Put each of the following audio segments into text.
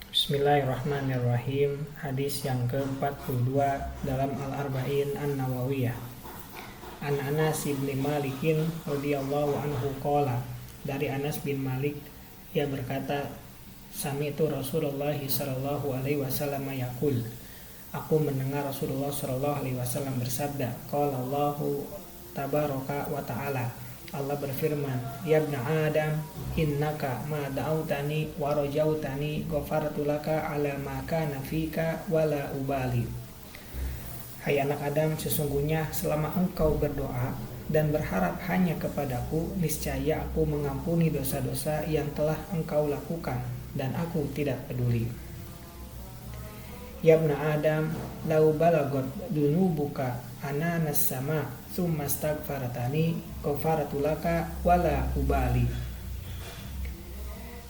Bismillahirrahmanirrahim. Hadis yang ke-42 dalam Al-Arba'in An-Nawawiyah. An Anas bin Malikin radhiyallahu anhu qala, dari Anas bin Malik ia berkata, sami'tu Rasulullah sallallahu alaihi wasallam yaqul, aku mendengar Rasulullah sallallahu alaihi wasallam bersabda, qala Allahu tabaraka wa ta'ala, Allah berfirman, ya ibna Adam, innaka ma da'autani wa rajautani ghafartu laka ala ma kana fika wala ubali. Hai anak Adam, sesungguhnya selama engkau berdoa dan berharap hanya kepadaku, niscaya aku mengampuni dosa-dosa yang telah engkau lakukan dan aku tidak peduli. Ya ibna Adam, lau balagot dunubuka ananas sama summa astaghfartani ghafartu laka wala ubali.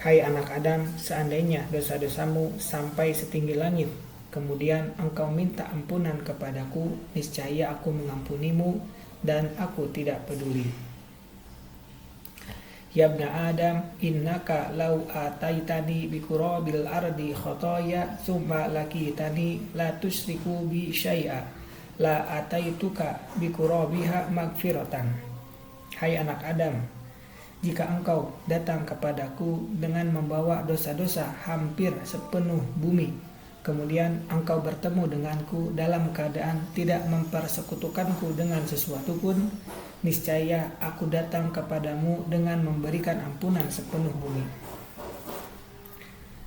Hai anak Adam, seandainya dosa-dosamu sampai setinggi langit, kemudian engkau minta ampunan kepadaku, niscaya aku mengampunimu dan aku tidak peduli. Ya ibna Adam, innaka lau ataitani biqurabil ardi khotoya summa lakitani la tusyriku bi syai'a la ataituka biqurabiha magfiratan. Hai anak Adam, jika engkau datang kepadaku dengan membawa dosa-dosa hampir sepenuh bumi, kemudian engkau bertemu denganku dalam keadaan tidak mempersekutukanku dengan sesuatu pun, niscaya aku datang kepadamu dengan memberikan ampunan sepenuh bumi.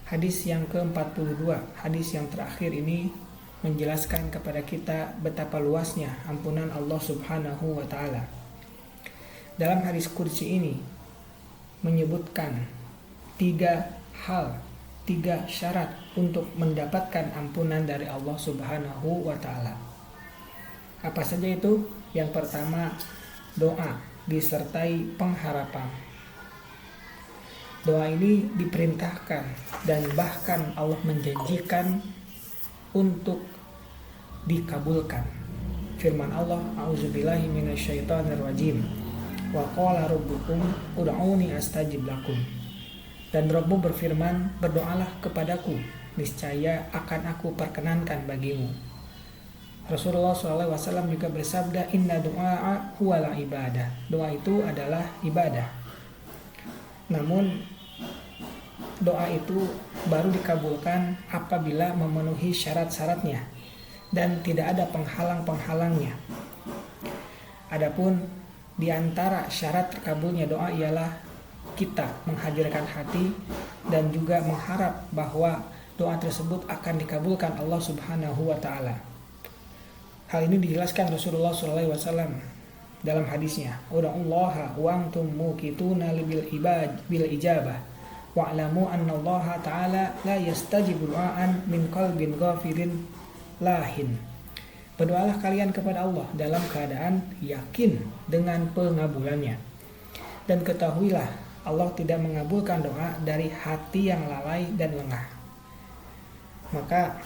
Hadis yang ke-42, hadis yang terakhir ini menjelaskan kepada kita betapa luasnya ampunan Allah Subhanahu wa ta'ala. Dalam hadis qudsi ini menyebutkan 3 syarat untuk mendapatkan ampunan dari Allah Subhanahu wa ta'ala. Apa saja itu? Yang pertama, doa disertai pengharapan. Doa ini diperintahkan dan bahkan Allah menjanjikan untuk dikabulkan. Firman Allah, a'udzubillahi minasyaitonirrajim, wa qala rabbukum ud'uni astajib lakum. Dan Rabbu berfirman, berdoalah kepadaku, niscaya akan aku perkenankan bagimu. Rasulullah SAW juga bersabda, inna du'a huwala ibadah. Doa itu adalah ibadah. Namun doa itu baru dikabulkan apabila memenuhi syarat-syaratnya dan tidak ada penghalang-penghalangnya. Adapun di antara syarat terkabulnya doa ialah kita menghadirkan hati dan juga mengharap bahwa doa tersebut akan dikabulkan Allah Subhanahu wa ta'ala. Hal ini dijelaskan Rasulullah SAW dalam hadisnya, ud'ullaha wa antum muqituna bil ijabah wa'lamu anna Allah ta'ala la yastajibu du'aan min qalbin ghafirin lahin. Berdoalah kalian kepada Allah dalam keadaan yakin dengan pengabulannya, dan ketahuilah Allah tidak mengabulkan doa dari hati yang lalai dan lengah. Maka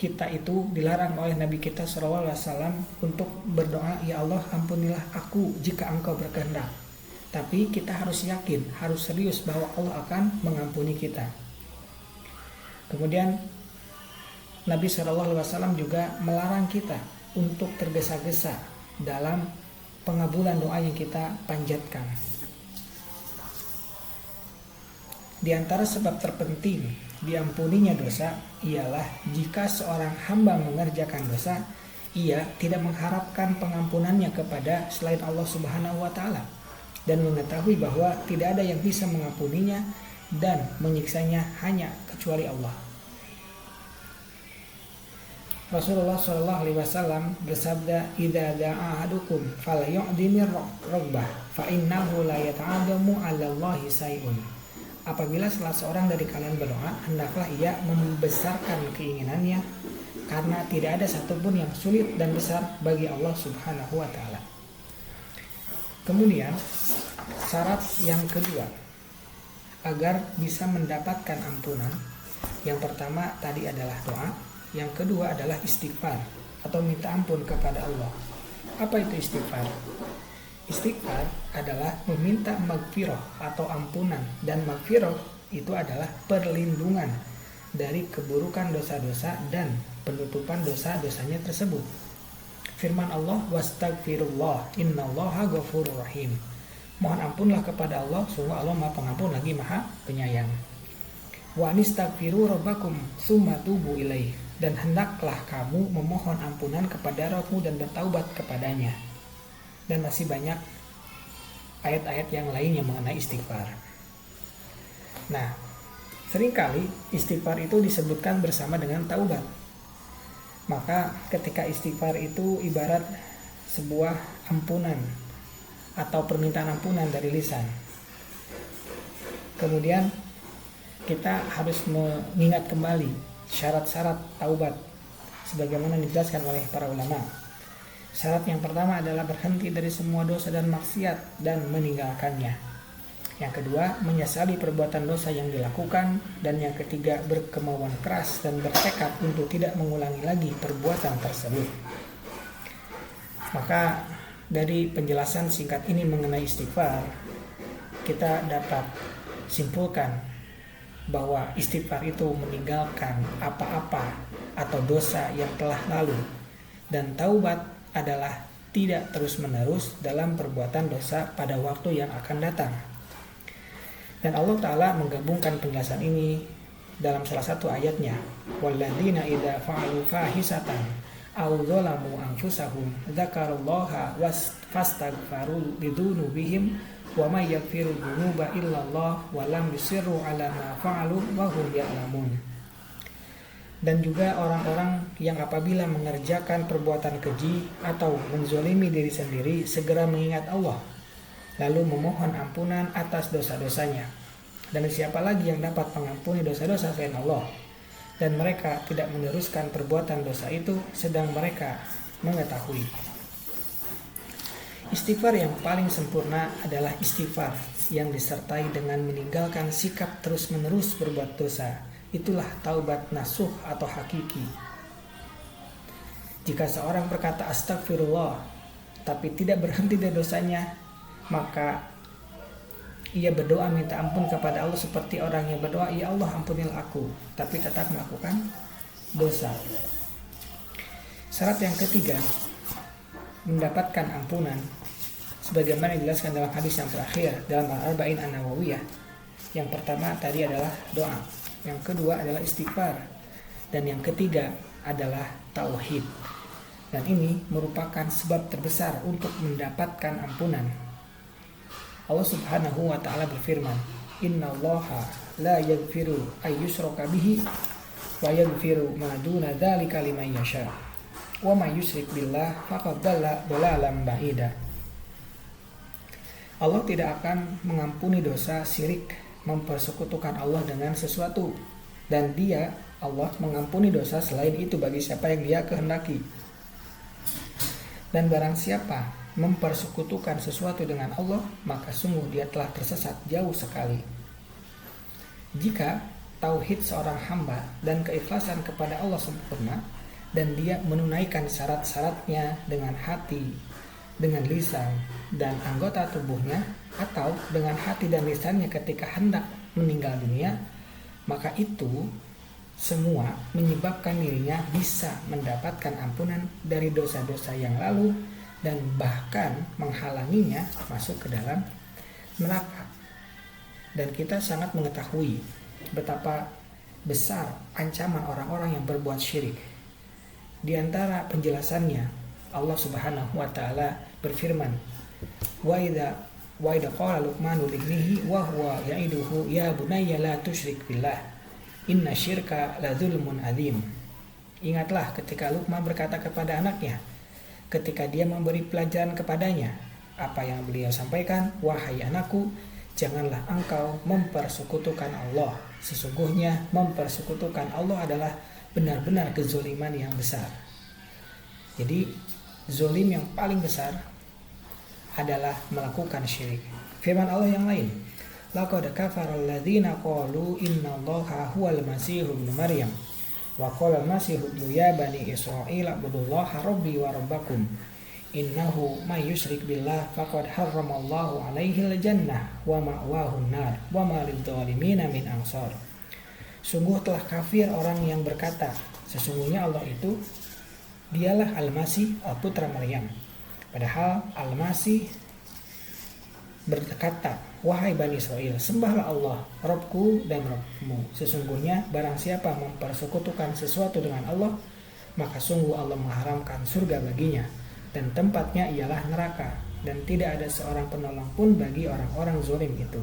kita itu dilarang oleh Nabi kita SAW untuk berdoa, ya Allah ampunilah aku jika engkau berkehendak. Tapi kita harus yakin, harus serius bahwa Allah akan mengampuni kita. Kemudian Nabi SAW juga melarang kita untuk tergesa-gesa dalam pengabulan doa yang kita panjatkan. Di antara sebab terpenting diampuninya dosa ialah jika seorang hamba mengerjakan dosa, ia tidak mengharapkan pengampunannya kepada selain Allah Subhanahu wa ta'ala dan mengetahui bahwa tidak ada yang bisa mengampuninya dan menyiksanya hanya kecuali Allah. Rasulullah SAW bersabda, idza da'a ahadukum falyu'dimir rabbah fa innahu la yata'adamu 'ala Allahi say'un. Apabila salah seorang dari kalian berdoa, hendaklah ia membesarkan keinginannya, karena tidak ada satupun yang sulit dan besar bagi Allah Subhanahu wa ta'ala. Kemudian syarat yang kedua agar bisa mendapatkan ampunan, yang pertama tadi adalah doa, yang kedua adalah istighfar atau minta ampun kepada Allah. Apa itu istighfar? Istighfar adalah meminta magfirah atau ampunan, dan magfirah itu adalah perlindungan dari keburukan dosa-dosa dan penutupan dosa-dosanya tersebut. Firman Allah, wastagfirullah innallaha ghafurur rahim. Mohon ampunlah kepada Allah, sungguh Allah Maha Pengampun lagi Maha Penyayang. Wa anistagfiru rabbakum tsumma tubu ilaih. Dan hendaklah kamu memohon ampunan kepada Rabbmu dan bertaubat kepadanya. Dan masih banyak ayat-ayat yang lain yang mengenai istighfar. Nah, seringkali istighfar itu disebutkan bersama dengan taubat. Maka ketika istighfar itu ibarat sebuah ampunan atau permintaan ampunan dari lisan. Kemudian kita harus mengingat kembali syarat-syarat taubat sebagaimana dijelaskan oleh para ulama. Syarat yang pertama adalah berhenti dari semua dosa dan maksiat dan meninggalkannya. Yang kedua, menyesali perbuatan dosa yang dilakukan. Dan yang ketiga, berkemauan keras dan bertekad untuk tidak mengulangi lagi perbuatan tersebut. Maka dari penjelasan singkat ini mengenai istighfar, kita dapat simpulkan bahwa istighfar itu meninggalkan apa-apa atau dosa yang telah lalu, dan taubat adalah tidak terus-menerus dalam perbuatan dosa pada waktu yang akan datang. Dan Allah Ta'ala menggabungkan penjelasan ini dalam salah satu ayatnya, walladzina idza fa'alu fahisatan aw dzalamu anfusahum dzakarullaha fastaghfaru lidzunubihim wa may yaghfiru dzunuba illallah wa lam yusirru ala ma fa'alu wa hum ya'lamun. Dan juga orang-orang yang apabila mengerjakan perbuatan keji atau menzalimi diri sendiri segera mengingat Allah lalu memohon ampunan atas dosa-dosanya. Dan siapa lagi yang dapat mengampuni dosa-dosa selain Allah? Dan mereka tidak meneruskan perbuatan dosa itu sedang mereka mengetahui. Istighfar yang paling sempurna adalah istighfar yang disertai dengan meninggalkan sikap terus-menerus berbuat dosa. Itulah taubat nasuh atau hakiki. Jika seorang berkata astagfirullah tapi tidak berhenti dari dosanya, maka ia berdoa minta ampun kepada Allah seperti orang yang berdoa, ya Allah ampunilah aku, tapi tetap melakukan dosa. Syarat yang ketiga mendapatkan ampunan sebagaimana dijelaskan dalam hadis yang terakhir dalam Al-Arba'in An-Nawawiyah. Yang pertama tadi adalah doa, yang kedua adalah istighfar, dan yang ketiga adalah tauhid. Dan ini merupakan sebab terbesar untuk mendapatkan ampunan. Allah Subhanahu wa taala berfirman, "Innallaha la yaghfiru ay yushraka bihi wa yaghfiru ma duna dzalika liman yasha. Wa may yusyrik billah faqad dhalla dhalalan ba'ida." Allah tidak akan mengampuni dosa syirik, mempersekutukan Allah dengan sesuatu, dan Dia, Allah, mengampuni dosa selain itu bagi siapa yang Dia kehendaki. Dan barang siapa mempersekutukan sesuatu dengan Allah, maka sungguh dia telah tersesat jauh sekali. Jika tauhid seorang hamba dan keikhlasan kepada Allah sempurna, dan dia menunaikan syarat-syaratnya dengan hati, dengan lisan, dan anggota tubuhnya, atau dengan hati dan lisannya ketika hendak meninggal dunia, maka itu semua menyebabkan dirinya bisa mendapatkan ampunan dari dosa-dosa yang lalu, dan bahkan menghalanginya masuk ke dalam neraka. Dan kita sangat mengetahui betapa besar ancaman orang-orang yang berbuat syirik. Di antara penjelasannya, Allah Subhanahu wa taala berfirman, wa idza qala Luqmanu libnihi wa huwa ya'iduhu ya bunayya la tusyrik billah inna syirka la dzulmun adzim. Ingatlah ketika Luqman berkata kepada anaknya ketika dia memberi pelajaran kepadanya, apa yang beliau sampaikan, wahai anakku, janganlah engkau mempersekutukan Allah. Sesungguhnya mempersekutukan Allah adalah benar-benar kezoliman yang besar. Jadi zolim yang paling besar adalah melakukan syirik. Firman Allah yang lain, laqad kafara alladzina qalu innallaha huwal masih ibnu maryam wa qala al-masih ibnu ya bani israil ibudullaha rabbi wa rabbakum innahu may yusyrik billah faqad harramallahu alaihi al-jannah wa ma'wahu an-nar wa ma lidh-dhalimin min ansar. Sungguh telah kafir orang yang berkata, sesungguhnya Allah itu dialah Al-Masih, putra Maryam. Padahal Al-Masih berkata, wahai Bani Israel, sembahlah Allah, Robku dan Robmu. Sesungguhnya barang siapa mempersekutukan sesuatu dengan Allah, maka sungguh Allah mengharamkan surga baginya, dan tempatnya ialah neraka, dan tidak ada seorang penolong pun bagi orang-orang zalim itu.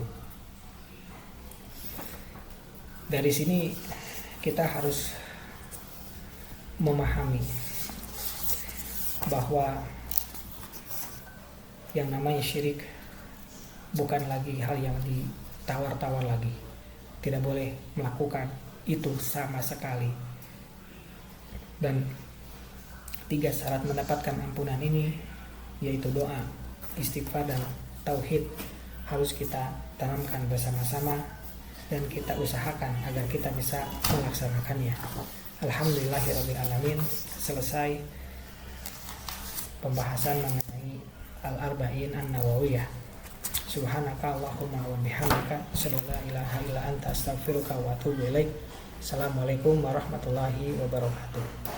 Dari sini kita harus memahami bahwa yang namanya syirik bukan lagi hal yang ditawar-tawar lagi. Tidak boleh melakukan itu sama sekali. Dan 3 syarat mendapatkan ampunan ini yaitu doa, istighfar, dan tauhid harus kita tanamkan bersama-sama dan kita usahakan agar kita bisa melaksanakannya. Alhamdulillahirrabbilalamin. Selesai pembahasan mengenai Al-Arba'in An-Nawawiyah. Subhanaka Allahumma wa bihamdika asyhadu an la ilaha illa anta astaghfiruka wa atubu ilaik. Assalamualaikum warahmatullahi wabarakatuh.